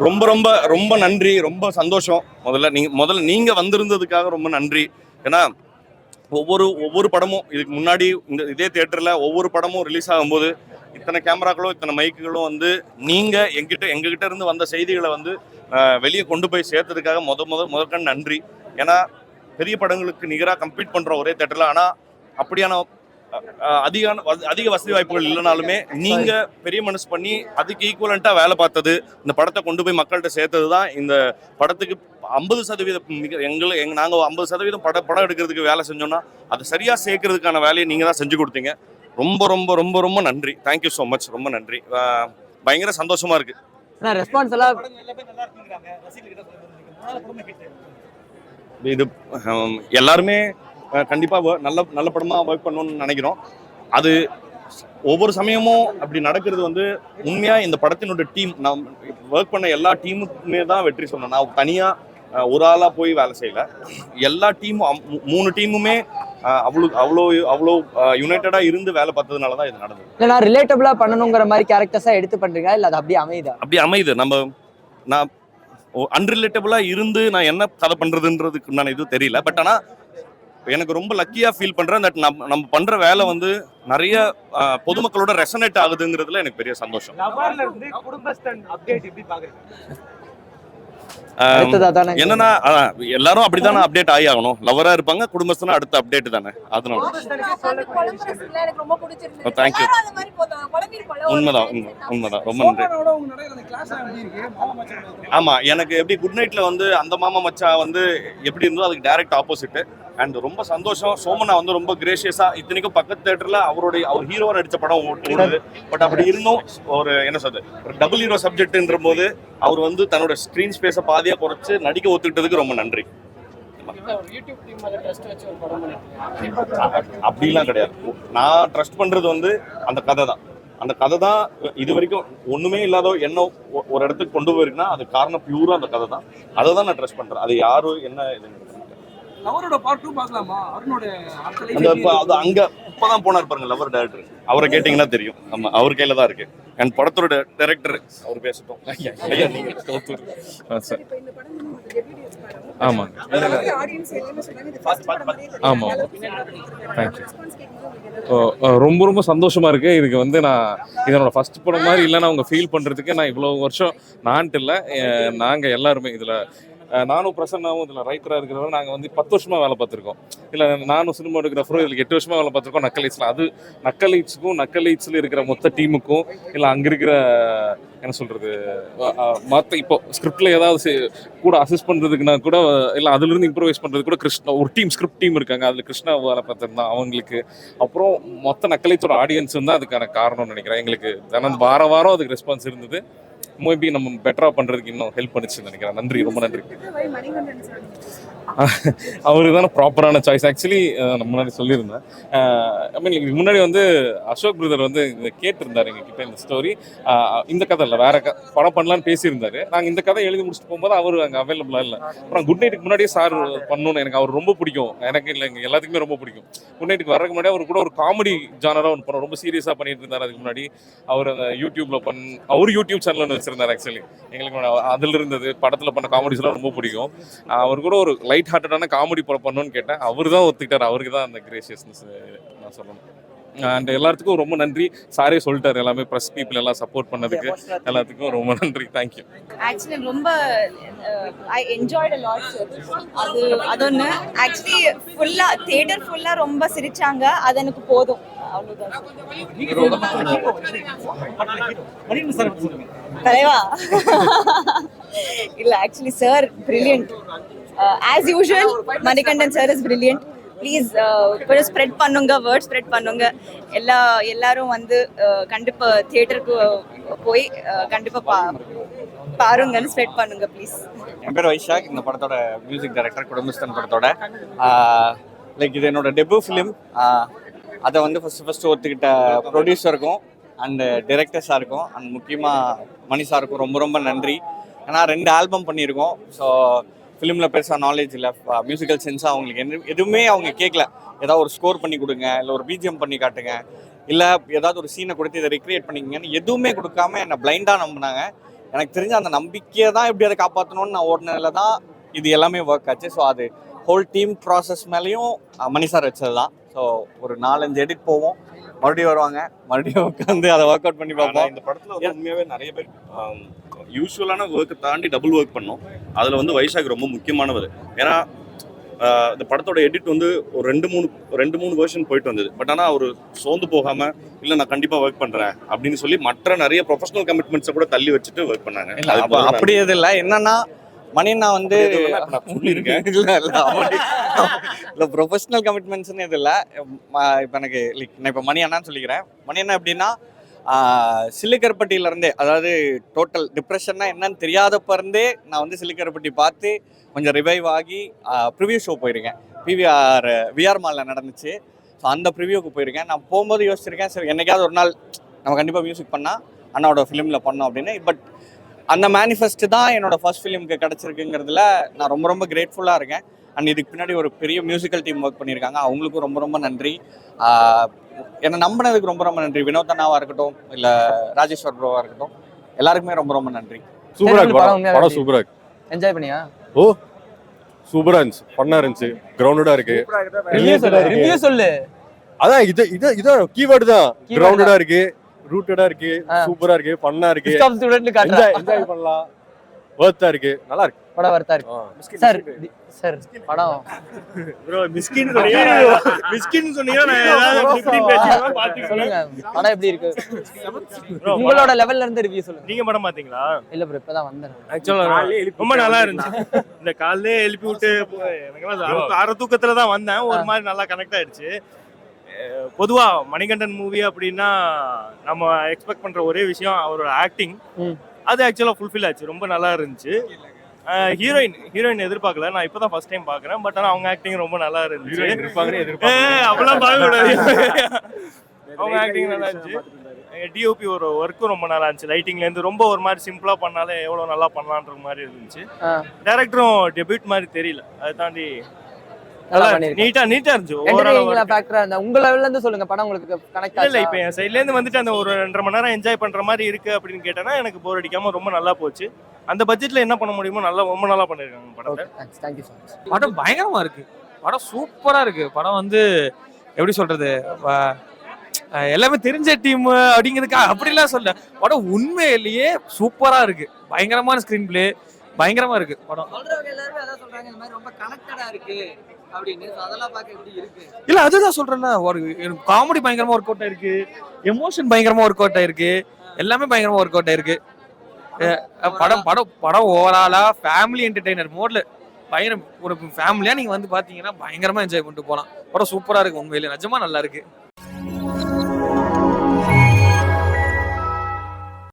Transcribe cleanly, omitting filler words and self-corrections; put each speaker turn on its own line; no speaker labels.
ரொம்ப ரொம்ப ரொம்ப நன்றி, ரொம்ப சந்தோஷம். முதல்ல நீங்க வந்திருந்ததுக்காக ரொம்ப நன்றி. ஏன்னா ஒவ்வொரு ஒவ்வொரு படமும் இதுக்கு முன்னாடி இதே தியேட்டர்ல ஒவ்வொரு படமும் ரிலீஸ் ஆகும்போது இத்தனை கேமராக்களும் இத்தனை மைக்குகளும் வந்து நீங்க எங்ககிட்ட இருந்து வந்த செய்திகளை வந்து வெளியே கொண்டு போய் சேர்த்ததுக்காக முதற்கண் நன்றி. ஏன்னா பெரிய படங்களுக்கு நிகராக கம்பீட் பண்றோம் ஒரே தியேட்டர்ல. ஆனா அப்படியான அதிக வசதி வாய்ப்புகள் இல்லைனாலுமே நீங்க பெரிய மனசு பண்ணி அதுக்கு ஈக்குவலண்டா வேலை பார்த்தது, இந்த படத்தை கொண்டு போய் மக்கள்கிட்ட சேர்த்தது தான் இந்த படத்துக்கு 50% நாங்க 50% படம் எடுக்கிறதுக்கு வேலை செஞ்சோம்னா அதை சரியா சேர்க்கறதுக்கான வேலையை நீங்க தான் செஞ்சு கொடுத்தீங்க. ரொம்ப ரொம்ப ரொம்ப ரொம்ப நன்றி. Thank you so much. ரொம்ப நன்றி. பயங்கர சந்தோஷமா இருக்கு. இது எல்லாருமே கண்டிப்பா நல்ல நல்ல படமா ஒர்க் பண்ணணும்னு நினைக்கிறோம். அது ஒவ்வொரு சமயமும் அப்படி நடக்கிறது வந்து உண்மையா இந்த படத்தினோட டீம், நான் ஒர்க் பண்ண எல்லா டீமுக்குமே தான் வெற்றி சொன்னேன். நான் தனியா ஒரு ஆளா போய் வேலை செய்யல. எல்லா டீமும் 3 டீமுமே அவ்வளோ யுனைட்டடா இருந்து வேலை பார்த்ததுனால தான் இது நடந்தது.
இல்ல ரிலேட்டபிளா பண்ணணுங்கிற மாதிரி கேரக்டர்ஸா எடுத்து பண்றீங்க, இல்ல அது அப்படியே அமையுது?
நான் அன்ரிலேட்டபிளா இருந்து நான் என்ன கதை பண்றதுன்றதுக்கு நான் இது தெரியல. பட் ஆனா எனக்கு ரொம்ப லக்கியா ஃபீல் பண்றேன். தட் நம்ம பண்ற வேலை வந்து நிறைய பொதுமக்களோட ரெசனேட் ஆகுதுங்கிறதுல எனக்கு பெரிய சந்தோஷம். என்னன்னா எல்லாரும் அப்படித்தானே அப்டேட் ஆகி ஆகணும். லவரா இருப்பாங்க, குடும்பஸ்தனா அடுத்த அப்டேட் தானே. அதனால தேங்க்யூ. உண்மைதான். ரொம்ப நன்றி. ஆமா, எனக்கு எப்படி குட் நைட்ல வந்து அந்த மாமா மச்சான் வந்து எப்படி இருந்தோ அதுக்கு டைரக்ட் ஆப்போசிட். அண்ட் ரொம்ப சந்தோஷம். சோமனா வந்து ரொம்ப கிரேஷியஸா, இத்தனைக்கும் பக்கத்து தியேட்டர்ல அவர் ஹீரோவா நடிச்ச படம் ஓடுது. பட் அப்படி இருந்தும் ஒரு என்ன சொல்றது, ஒரு டபுள் ஹீரோ சப்ஜெக்ட்ன்ற போது அவர் வந்து தன்னோட ஸ்கிரீன் ஸ்பேஸை பாதியா குறைச்சு நடிக்க ஒத்துக்கிட்டதுக்கு ரொம்ப நன்றி. அப்படிலாம் கிடையாது. நான் ட்ரஸ்ட் பண்றது வந்து அந்த கதை தான் இது வரைக்கும் ஒண்ணுமே இல்லாத என்ன ஒரு இடத்துக்கு கொண்டு போயிருக்குன்னா அது காரணம் பியூரா அந்த கதை தான். அதை தான் நான் ட்ரஸ்ட் பண்றேன். அது யாரும் என்ன
அவரோட பார்ட் 2 பார்க்கலாமா? அருணோட
அது அங்க இப்பதான் போனார் பாருங்க லவர் டைரக்டர். அவரை கேட்டீங்கன்னா தெரியும். ஆமா, அவர் கையில தான் இருக்கு. அண்ட் படத்தோட டைரக்டர் அவர் பேசட்டும்.
ஆமா ஆமா, ரொம்ப ரொம்ப சந்தோஷமா இருக்கு. இதுக்கு வந்து நான் இதனோட ஃபர்ஸ்ட் படம் மாதிரி இல்லைன்னா அவங்க ஃபீல் பண்றதுக்கு நான் இவ்வளவு வருஷம் நான்ட்டு இல்லை, நாங்க எல்லாருமே இதுல நானும் பிரசன்னாவும் இதில் ரைட்டராக இருக்கிறவரை நாங்கள் வந்து 10 வருஷமாக வேலை பார்த்துருக்கோம். இல்லை நானும் சினிமாட்டோகிராஃபரும் இதில் 8 வருஷமாக வேலை பார்த்துருக்கோம். நக்கலைட்ஸில் அது நக்கலைட்ஸில் இருக்கிற மொத்த டீமுக்கும் இல்லை அங்கே இருக்கிற என்ன சொல்கிறது மற்ற இப்போ ஸ்கிரிப்டில் ஏதாவது கூட அசிஸ்ட் பண்ணுறதுக்குனா கூட இல்லை அதுலேருந்து இம்ப்ரூவைஸ் பண்ணுறது கூட ஒரு ஸ்கிரிப்ட் டீம் இருக்காங்க. அதில் கிருஷ்ணா வேலை பார்த்துருந்தான் அவங்களுக்கு. அப்புறம் மொத்த நக்கலைட்ஸோட ஆடியன்ஸ் தான் அதுக்கான காரணம்னு நினைக்கிறேன். எங்களுக்கு தினம் வாரம் அதுக்கு ரெஸ்பான்ஸ் இருந்தது. மேபி நம்ம பெட்டரா பண்றதுக்கு இன்னும் ஹெல்ப் பண்ணிச்சுன்னு நினைக்கிறேன். நன்றி, ரொம்ப நன்றி. அவரு தானே ப்ராப்பரான சாய்ஸ். ஆக்சுவலி நான் முன்னாடி சொல்லியிருந்தேன். ஐ மீன் இதுக்கு முன்னாடி வந்து அசோக் பிரதர் வந்து கேட்டிருந்தாரு எங்ககிட்ட இந்த ஸ்டோரி. இந்த கதை இல்லை, வேற படம் பண்ணலான்னு பேசியிருந்தாரு. நாங்கள் இந்த கதை எழுதி முடிச்சுட்டு போகும்போது அவர் அங்கே அவைலபிளா இல்லை. அப்புறம் குட் நைட்டுக்கு முன்னாடியே சார் பண்ணணும்னு எனக்கு அவர் ரொம்ப பிடிக்கும். எனக்கு இல்லை, எங்கள் எல்லாத்துக்குமே ரொம்ப பிடிக்கும். குட் நைட்டுக்கு வரதுக்கு முன்னாடி அவர் கூட ஒரு காமெடி ஜானராக ஒன்று பண்ண ரொம்ப சீரியஸாக பண்ணிட்டு இருந்தார். அதுக்கு முன்னாடி அவர் அந்த யூடியூப்ல அவர் யூடியூப் சேனல் ஒன்று வச்சிருந்தார். ஆக்சுவலி எங்களுக்கு அதில் இருந்தது படத்தில் பண்ண காமெடிஸ்லாம் ரொம்ப பிடிக்கும். அவர் கூட ஒரு லைட் ஹார்ட்டடான காமெடி பண்ணணும்னு கேட்டேன். அவர் தான் ஒத்துக்கிட்டார். அவருக்கு தான் அந்த கிரேஷியஸ்னஸ் நான் சொல்லணும். அண்ட் எல்லாத்துக்கும் ரொம்ப நன்றி. சாரே சொல்லிட்டாரு எல்லாமே, ப்ரெஸ் பீப்புள் எல்லாம் சப்போர்ட் பண்ணதுக்கு எல்லாத்துக்கும் ரொம்ப நன்றி. தேங்க்யூ.
ஆக்சுவலி ரொம்ப I enjoyed a lot sir. அது ஒன்று. ஆக்சுவலி ஃபுல்லாக தியேட்டர் ஃபுல்லாக ரொம்ப சிரிச்சாங்க. அது எனக்கு போதும். தலைவா இல்ல, actually sir brilliant. As usual Manikandan sir is brilliant. Please கொஞ்சம் ஸ்ப்ரெட் பண்ணுங்க, வேர்ட் ஸ்ப்ரெட் பண்ணுங்க. எல்லாரும் வந்து கண்டிப்பா தியேட்டருக்கு போய் கண்டிப்பா பாருங்கன்னு ஸ்ப்ரெட் பண்ணுங்க ப்ளீஸ்.
என் பேர் வைஷாக். இந்த படத்தோட மியூசிக் டைரக்டர், குடும்பஸ்தன் படத்தோட. லைக் இது என்னோட டெபியூ ஃபிலிம். அதை வந்து ஃபஸ்ட்டு ஒத்துக்கிட்ட ப்ரொடியூசருக்கும் அண்டு டிரெக்டர்ஸாக இருக்கும் அண்ட் முக்கியமாக மணி சாருக்கும் ரொம்ப ரொம்ப நன்றி. ஏன்னா 2 ஆல்பம் பண்ணியிருக்கோம். ஸோ ஃபிலிமில் பெருசாக நாலேஜ் இல்லை, மியூசிக்கல் சென்ஸாக அவங்களுக்கு எதுவுமே அவங்க கேட்கல. ஏதாவது ஒரு ஸ்கோர் பண்ணி கொடுங்க, இல்லை ஒரு பிஜிஎம் பண்ணி காட்டுங்க, இல்லை ஏதாவது ஒரு சீனை கொடுத்து இதை ரிக்ரியேட் பண்ணிக்கங்கன்னு எதுவுமே கொடுக்காம என்னை பிளைண்டாக நம்பினாங்க. எனக்கு தெரிஞ்ச அந்த நம்பிக்கையை தான் எப்படி அதை காப்பாற்றணும்னு நான் ஓடினதுல தான் இது எல்லாமே ஒர்க் ஆச்சு. ஸோ அது ஹோல் டீம் ப்ராசஸ் மேலேயும் மணி சார் வச்சது தான். ஸோ ஒரு 4-5 எடிட் போவோம், மறுபடியும் வருவாங்க, மறுபடியும் உட்காந்து அதை ஒர்க் அவுட் பண்ணி பார்ப்போம்.
இந்த படத்துல வந்து உண்மையாவே நிறைய பேர் யூஸ்வலான ஒர்க்கை தாண்டி டபுள் ஒர்க் பண்ணோம். அதுல வந்து வைசாக் ரொம்ப முக்கியமானவர். ஏன்னா இந்த படத்தோட எடிட் வந்து ஒரு ரெண்டு மூணு வெர்ஷன் போயிட்டு வந்தது. பட் ஆனால் அவர் சோர்ந்து போகாம இல்லை நான் கண்டிப்பா ஒர்க் பண்றேன் அப்படின்னு சொல்லி மற்ற நிறைய ப்ரொஃபஷனல் கமிட்மெண்ட்ஸை கூட தள்ளி வச்சுட்டு ஒர்க் பண்ணாங்க.
அப்படி எது இல்லை. என்னன்னா மணியண்ணா வந்து
சொல்லியிருக்கேன்
இல்லை ப்ரொஃபஷனல் கமிட்மெண்ட்ஸ்னு எது இல்லை. இப்போ எனக்கு லைக் நான் இப்போ மணி அண்ணான்னு சொல்லிக்கிறேன். மணி அண்ணா எப்படின்னா சில்லுக்கருப்பட்டியிலேருந்தே, அதாவது டோட்டல் டிப்ரெஷன்னா என்னன்னு தெரியாதப்ப இருந்தே நான் வந்து சில்லுக்கருப்பட்டி பார்த்து கொஞ்சம் ரிவைவ் ஆகி ப்ரிவியூ ஷோ போயிருக்கேன். விஆர் மாலில் நடந்துச்சு. ஸோ அந்த ப்ரிவியூக்கு போயிருக்கேன். நான் போகும்போது யோசிச்சிருக்கேன், சரி என்னைக்காவது ஒரு நாள் நம்ம கண்டிப்பாக மியூசிக் பண்ணால் அண்ணாவோட ஃபிலிமில் பண்ணோம் அப்படின்னு. பட் அந்த மேனிஃபெஸ்ட் தான் என்னோட ஃபர்ஸ்ட் ஃபிலிமுக்கு கிடச்சிருக்குங்கிறதுல நான் ரொம்ப ரொம்ப கிரேட்ஃபுல்லாக இருக்கேன். அண்ட் இதுக்கு பின்னாடி ஒரு பெரிய மியூசிக்கல் டீம் ஒர்க் பண்ணியிருக்காங்க, அவங்களுக்கும் ரொம்ப ரொம்ப நன்றி. என்னை நம்பினதுக்கு ரொம்ப ரொம்ப நன்றி. வினோத் அண்ணாவாக இருக்கட்டும், இல்லை ராஜேஸ்வர் ப்ரோவாக இருக்கட்டும், எல்லாருக்குமே ரொம்ப ரொம்ப நன்றி.
சூப்பரா இருக்கு படம் சூப்பரா இருக்கு.
என்ஜாய் பண்ணியா?
ஓ சூப்பரா இருந்துச்சு, ஃபன்னா இருந்துச்சு, கிரவுண்டடா இருக்கு.
ரிவ்யூ சொல்லு.
அதான் இதான் கீவேர்டு தான். கிரவுண்டடா இருக்கு, ரூட்டடா இருக்கு, சூப்பரா இருக்கு, ஃபன்னா இருக்கு, என்ஜாய் பண்ணலாம், வர்த்தா இருக்கு, நல்லா இருக்கு.
படம் வர்த்தா இருக்கு சார். சார் படம்
ப்ரோ மிஸ்கின் சொன்னீங்கன்னா நான் ஏதாவது 15 பேஜ் பாத்து
சொல்லுங்க. படம் எப்படி இருக்கு உங்களோட லெவல்ல இருந்து ரிவ்யூ சொல்லுங்க.
நீங்க படம் பாத்தீங்களா?
இல்ல ப்ரோ இப்பதான் வந்தேன்.
ஆக்சுவலா ரொம்ப நல்லா இருந்துச்சு. இந்த காலையிலே எழுப்பி விட்டு எனக்கு அரை தூக்கத்துல தான் வந்தேன். ஒரு மாதிரி நல்லா கனெக்ட் ஆயிடுச்சு. பொதுவா மணிகண்டன் மூவி அப்படின்னா நம்ம எக்ஸ்பெக்ட் பண்ற ஒரே விஷயம் அவரோட ஆக்டிங். அது ஆக்சுவலா ஃபுல்ஃபில் ஆச்சு, ரொம்ப நல்லா இருந்துச்சு. ஹீரோயின் எதிர்பார்க்கல, நான் இப்பதான் ஃபர்ஸ்ட் டைம் பாக்குறேன். பட் ஆனா அவங்க ஆக்டிங் ரொம்ப நல்லா இருந்துச்சு. அப்பெல்லாம் பார்க்க கூடாது, அவங்க ஆக்டிங் நல்லா இருந்துச்சு. டிஓபி ஒரு ஒர்க்கும் ரொம்ப நல்லா இருந்துச்சு. லைட்டிங்ல இருந்து ரொம்ப ஒரு மாதிரி சிம்பிளா பண்ணாலே எவ்வளவு நல்லா பண்ணலான்ற மாதிரி இருந்துச்சு. டைரக்டரும் டெபியூட் மாதிரி தெரியல, அதை தாண்டி நீட்டா இருந்துச்சு.
உங்க லெவல்ல இருந்து சொல்லுங்க, படம் உங்களுக்கு கனெக்ட்
இல்ல இப்ப என் சைட்ல இருந்து வந்துட்டு அந்த ஒரு 2.5 மணி நேரம் என்ஜாய் பண்ற மாதிரி இருக்கு அப்படின்னு கேட்டேன்னா எனக்கு போர் அடிக்காம ரொம்ப நல்லா போச்சு. அந்த பட்ஜெட்ல என்ன பண்ண முடியுமோ ரொம்ப நல்லா பண்ணிருக்காங்க படத்தை.
Thank you so much.
படம் பயங்கரமா இருக்கு, படம் சூப்பரா இருக்கு. படம் வந்து எப்படி சொல்றது, எல்லாமே தெரிஞ்ச டீம் அப்படிங்கிறதுக்கு அப்படிலாம் சொல்ல, படம் உண்மையிலேயே சூப்பரா இருக்கு. பயங்கரமான ஸ்கிரீன் பிளே, பயங்கரமா இருக்கு படம்.
சொல்றவங்க எல்லாரும் அத சொல்றாங்க, இந்த மாதிரி ரொம்ப கனெக்டடா இருக்கு அப்படின்னு. அதெல்லாம் பார்க்க எப்படி இருக்கு?
இல்ல அதுதான் சொல்றேன்னா, ஒரு காமெடி பயங்கரமா ஒர்க் அவுட் ஆயிருக்கு, எமோஷன் பயங்கரமா ஒர்க் அவுட் ஆயிருக்கு, எல்லாமே பயங்கரமா ஒர்க் அவுட் ஆயிருக்கு. படம் ஓவராலா ஃபேமிலி என்டர்டெய்னர் மோட்ல பயங்கர ஒரு ஃபேமிலியா நீங்க வந்து பாத்தீங்கன்னா பயங்கரமா என்ஜாய் பண்ணிட்டு போலாம். படம் சூப்பரா இருக்கு, உண்மையிலே நிஜமா நல்லா இருக்கு.